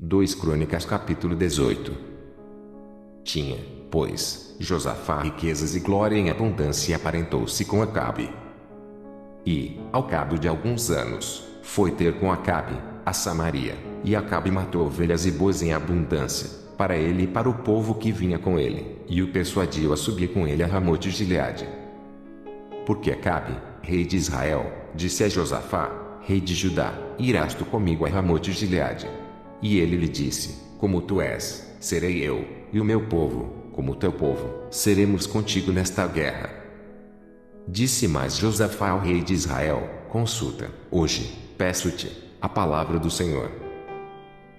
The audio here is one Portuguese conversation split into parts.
2 Crônicas capítulo 18. Tinha, pois, Josafá riquezas e glória em abundância e aparentou-se com Acabe. E, ao cabo de alguns anos, foi ter com Acabe, a Samaria, e Acabe matou ovelhas e bois em abundância, para ele e para o povo que vinha com ele, e o persuadiu a subir com ele a Ramote-Gileade. Porque Acabe, rei de Israel, disse a Josafá, rei de Judá: irás tu comigo a Ramote-Gileade? E ele lhe disse: como tu és, serei eu, e o meu povo, como o teu povo, seremos contigo nesta guerra. Disse mais Josafá ao rei de Israel: consulta, hoje, peço-te, a palavra do Senhor.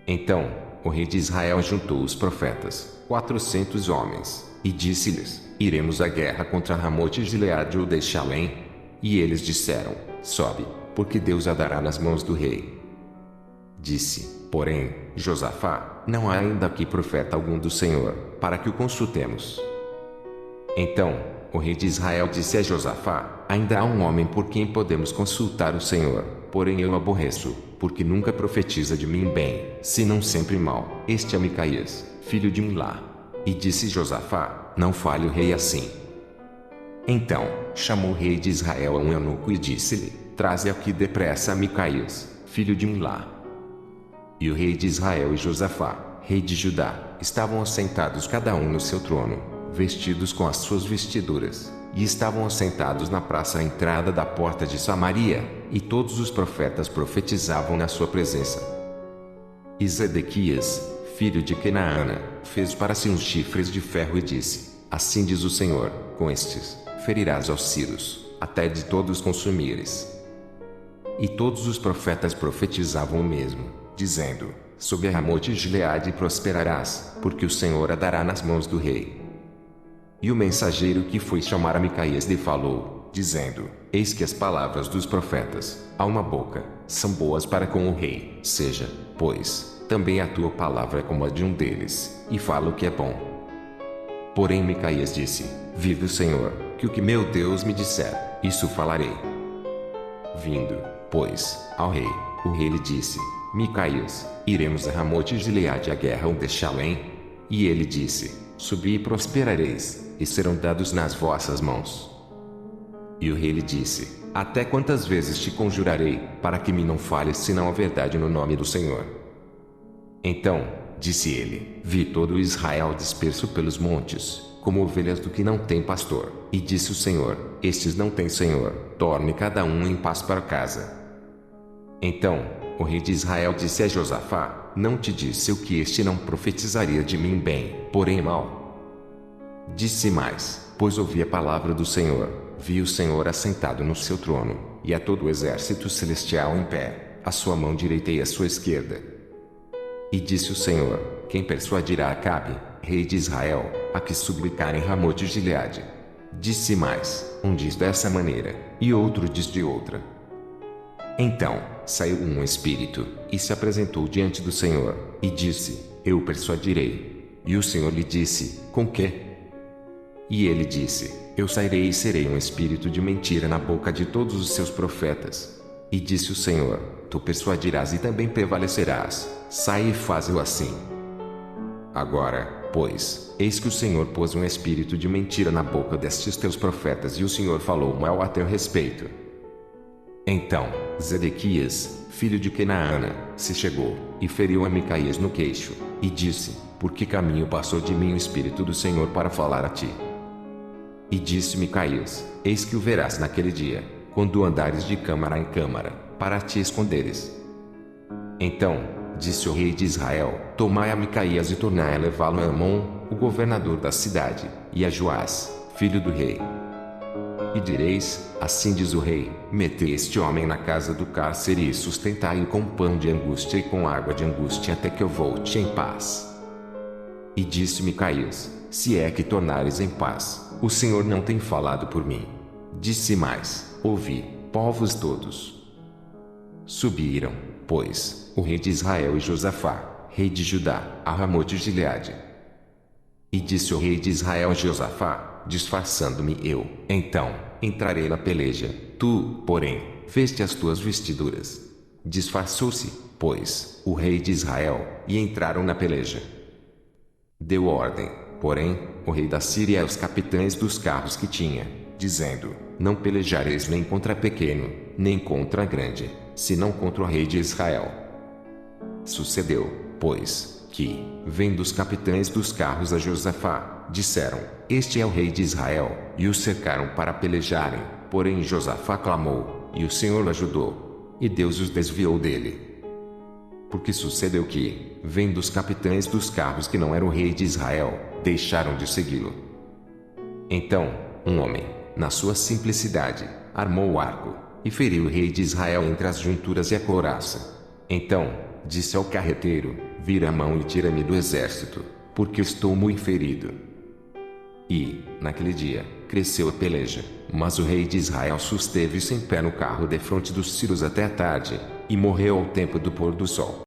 Então, o rei de Israel juntou os profetas, 400 homens, e disse-lhes: iremos à guerra contra Ramote-Gileade ou deixá-la-em? E eles disseram: sobe, porque Deus a dará nas mãos do rei. Disse, porém, Josafá: não há ainda aqui profeta algum do Senhor, para que o consultemos. Então, o rei de Israel disse a Josafá: ainda há um homem por quem podemos consultar o Senhor, porém eu o aborreço, porque nunca profetiza de mim bem, senão sempre mal. Este é Micaías, filho de Imlá. E disse Josafá: não fale o rei assim. Então, chamou o rei de Israel a um eunuco e disse-lhe: traze aqui depressa a Micaías, filho de Imlá. E o rei de Israel e Josafá, rei de Judá, estavam assentados cada um no seu trono, vestidos com as suas vestiduras, e estavam assentados na praça à entrada da porta de Samaria, e todos os profetas profetizavam na sua presença. E Zedequias, filho de Kenaana, fez para si uns chifres de ferro e disse: assim diz o Senhor, com estes, ferirás aos ciros, até de todos consumires. E todos os profetas profetizavam o mesmo, dizendo: sob a Ramote-Gileade prosperarás, porque o Senhor a dará nas mãos do rei. E o mensageiro que foi chamar a Micaías lhe falou, dizendo: eis que as palavras dos profetas, a uma boca, são boas para com o rei. Seja, pois, também a tua palavra como a de um deles, e fala o que é bom. Porém Micaías disse: vive o Senhor, que o que meu Deus me disser, isso falarei. Vindo, pois, ao rei, o rei lhe disse: Micaías, iremos a Ramote-Gileade à guerra ou deixá-la-em? E ele disse: subi e prosperareis, e serão dados nas vossas mãos. E o rei lhe disse: até quantas vezes te conjurarei, para que me não fales senão a verdade no nome do Senhor? Então, disse ele: vi todo o Israel disperso pelos montes, como ovelhas do que não tem pastor. E disse o Senhor: estes não têm senhor, torne cada um em paz para casa. Então, o rei de Israel disse a Josafá: não te disse eu que este não profetizaria de mim bem, porém mal? Disse mais: pois ouvi a palavra do Senhor, vi o Senhor assentado no seu trono, e a todo o exército celestial em pé, a sua mão direita e a sua esquerda. E disse o Senhor: quem persuadirá Acabe, rei de Israel, a que sublicar em Ramote-Gileade? Disse mais: um diz dessa maneira, e outro diz de outra. Então, saiu um espírito, e se apresentou diante do Senhor, e disse: eu persuadirei. E o Senhor lhe disse: com que? E ele disse: eu sairei e serei um espírito de mentira na boca de todos os seus profetas. E disse o Senhor: tu persuadirás e também prevalecerás, sai e faze-o assim. Agora, pois, eis que o Senhor pôs um espírito de mentira na boca destes teus profetas e o Senhor falou mal a teu respeito. Então, Zedequias, filho de Kenaana, se chegou, e feriu a Micaías no queixo, e disse: por que caminho passou de mim o Espírito do Senhor para falar a ti? E disse Micaías: eis que o verás naquele dia, quando andares de câmara em câmara, para te esconderes. Então, disse o rei de Israel: tomai a Micaías e tornai a levá-lo a Amon, o governador da cidade, e a Joás, filho do rei. E direis: assim diz o rei, metei este homem na casa do cárcere e sustentai-o com pão de angústia e com água de angústia até que eu volte em paz. E disse Micaías: se é que tornares em paz, o Senhor não tem falado por mim. Disse mais: ouvi, povos todos. Subiram, pois, o rei de Israel e Josafá, rei de Judá, a Ramote-Gileade. E disse o rei de Israel a Josafá, disfarçando-me eu, então, entrarei na peleja. Tu, porém, veste as tuas vestiduras. Disfarçou-se, pois, o rei de Israel, e entraram na peleja. Deu ordem, porém, o rei da Síria aos capitães dos carros que tinha, dizendo: Não pelejareis nem contra pequeno, nem contra grande, senão contra o rei de Israel. Sucedeu, pois, que, vendo os capitães dos carros a Josafá, disseram: Este é o rei de Israel, e o cercaram para pelejarem. Porém Josafá clamou, e o Senhor o ajudou, e Deus os desviou dele. Porque sucedeu que, vendo os capitães dos carros que não era o rei de Israel, deixaram de segui-lo. Então, um homem, na sua simplicidade, armou o arco, e feriu o rei de Israel entre as junturas e a couraça. Então, disse ao carreteiro: Vira a mão e tira-me do exército, porque estou muito ferido. E, naquele dia, cresceu a peleja, mas o rei de Israel susteve-se em pé no carro defronte dos sírios até a tarde, e morreu ao tempo do pôr do sol.